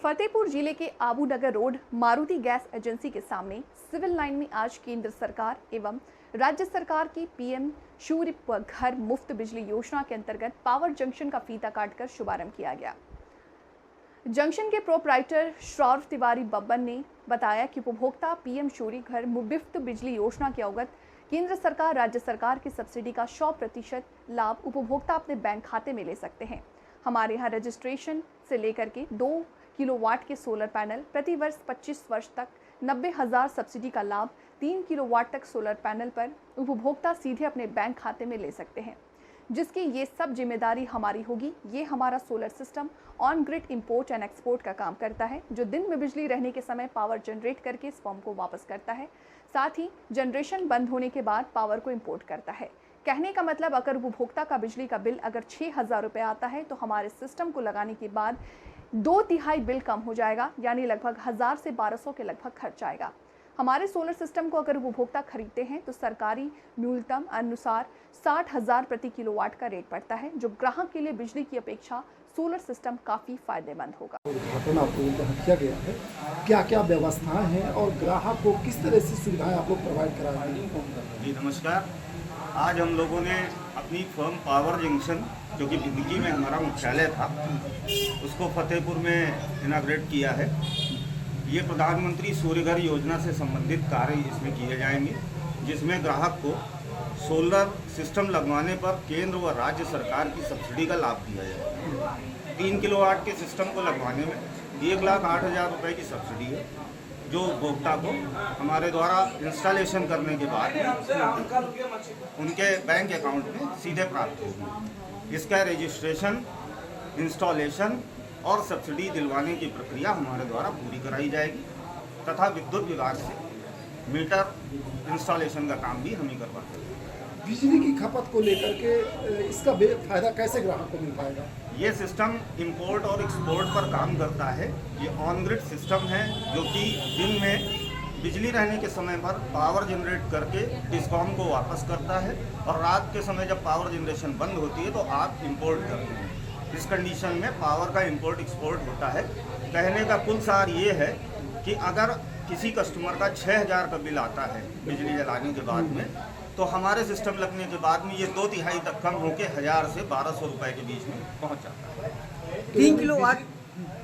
फतेहपुर जिले के Abunagar road Maruti gas agency के सामने सिविल लाइन में आज केंद्र सरकार एवं राज्य सरकार की पीएम सूर्य घर मुफ्त बिजली योजना के अंतर्गत पावर जंक्शन का फीता काटकर शुभारंभ किया गया। जंक्शन के प्रोपराइटर श्रौर्व तिवारी बब्बन ने बताया कि उपभोक्ता पीएम सूर्य घर मुफ्त बिजली योजना के अवगत केंद्र सरकार राज्य सरकार की सब्सिडी का 100% लाभ उपभोक्ता अपने बैंक खाते में ले सकते हैं। हमारे यहाँ रजिस्ट्रेशन से लेकर के 2 किलोवाट के सोलर पैनल प्रति वर्ष 25 वर्ष तक 90,000 सब्सिडी का लाभ, 3 किलोवाट तक सोलर पैनल पर उपभोक्ता सीधे अपने बैंक खाते में ले सकते हैं, जिसकी ये सब जिम्मेदारी हमारी होगी। ये हमारा solar system on grid import and export का काम करता है, जो दिन में बिजली रहने के समय पावर जनरेट करके इस फर्म को वापस करता है, साथ ही जनरेशन बंद होने के बाद पावर को इंपोर्ट करता है। कहने का मतलब, अगर उपभोक्ता का बिजली का बिल अगर 6,000 रुपये आता है तो हमारे सिस्टम को लगाने के बाद 2/3 बिल कम हो जाएगा, यानी लगभग 1000 से 1200 के लगभग खर्च आएगा। हमारे सोलर सिस्टम को अगर उपभोक्ता खरीदते हैं तो सरकारी न्यूनतम अनुसार 60,000 प्रति किलोवाट का रेट पड़ता है, जो ग्राहक के लिए बिजली की अपेक्षा सोलर सिस्टम काफ़ी फायदेमंद होगा। उद्घाटन आपको किया गया है, क्या क्या व्यवस्थाएं हैं और ग्राहक को किस तरह से सुविधाएं आप लोग प्रोवाइड करा रहे हैं? जी नमस्कार। आज हम लोगों ने अपनी फर्म पावर जंक्शन, जो कि बिंदगी में हमारा मुख्यालय था, उसको फतेहपुर में इनाग्रेट किया है। ये प्रधानमंत्री सूर्य घर योजना से संबंधित कार्य इसमें किए जाएंगे, जिसमें ग्राहक को सोलर सिस्टम लगवाने पर केंद्र व राज्य सरकार की सब्सिडी का लाभ दिया जाएगा। 3 किलोवाट के सिस्टम को लगवाने में 1,08,000 रुपये की सब्सिडी है, जो उपभोक्ता को हमारे द्वारा इंस्टॉलेशन करने के बाद उनके बैंक अकाउंट में सीधे प्राप्त होगी। इसका रजिस्ट्रेशन, इंस्टॉलेशन और सब्सिडी दिलवाने की प्रक्रिया हमारे द्वारा पूरी कराई जाएगी तथा विद्युत विभाग से मीटर इंस्टॉलेशन का काम भी हम ही करवाते हैं। बिजली की खपत को लेकर के इसका फायदा कैसे ग्राहक को मिल पाएगा? ये सिस्टम इंपोर्ट और एक्सपोर्ट पर काम करता है। ये ऑन ग्रिड सिस्टम है, जो कि दिन में बिजली रहने के समय पर पावर जनरेट करके डिस्कॉम को वापस करता है, और रात के समय जब पावर जनरेशन बंद होती है तो आप इंपोर्ट करते हैं। इस कंडीशन में पावर का इंपोर्ट एक्सपोर्ट होता है। कहने का कुल सार ये है कि अगर किसी कस्टमर का 6,000 का बिल आता है बिजली जलाने के बाद में, तो हमारे सिस्टम लगने के बाद में ये 2/3 तक कम होकर 1000 से 1200 रुपये के बीच में पहुंच जाता है।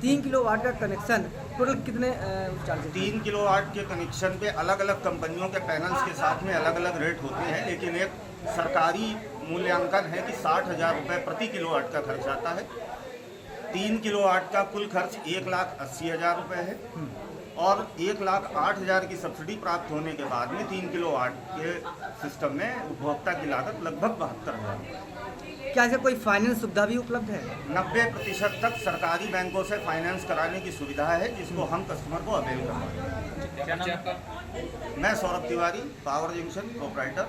3 किलोवाट का कनेक्शन टोटल कितने चार्ज? 3 किलोवाट के कनेक्शन पे अलग अलग कंपनियों के पैनल्स के साथ में अलग अलग रेट होते हैं, लेकिन एक सरकारी मूल्यांकन है कि 60,000 रुपये प्रति किलोवाट का खर्च आता है। 3 किलोवाट का कुल खर्च 1,80,000 रुपये है, और 1,08,000 की सब्सिडी प्राप्त होने के बाद में 3 किलोवाट के सिस्टम में उपभोक्ता की लागत लगभग 72,000। क्या ऐसे कोई फाइनेंस सुविधा भी उपलब्ध है? 90% तक सरकारी बैंकों से फाइनेंस कराने की सुविधा है, जिसको हम कस्टमर को अवेल करवाएंगे। मैं Saurabh Tiwari, power junction proprietor.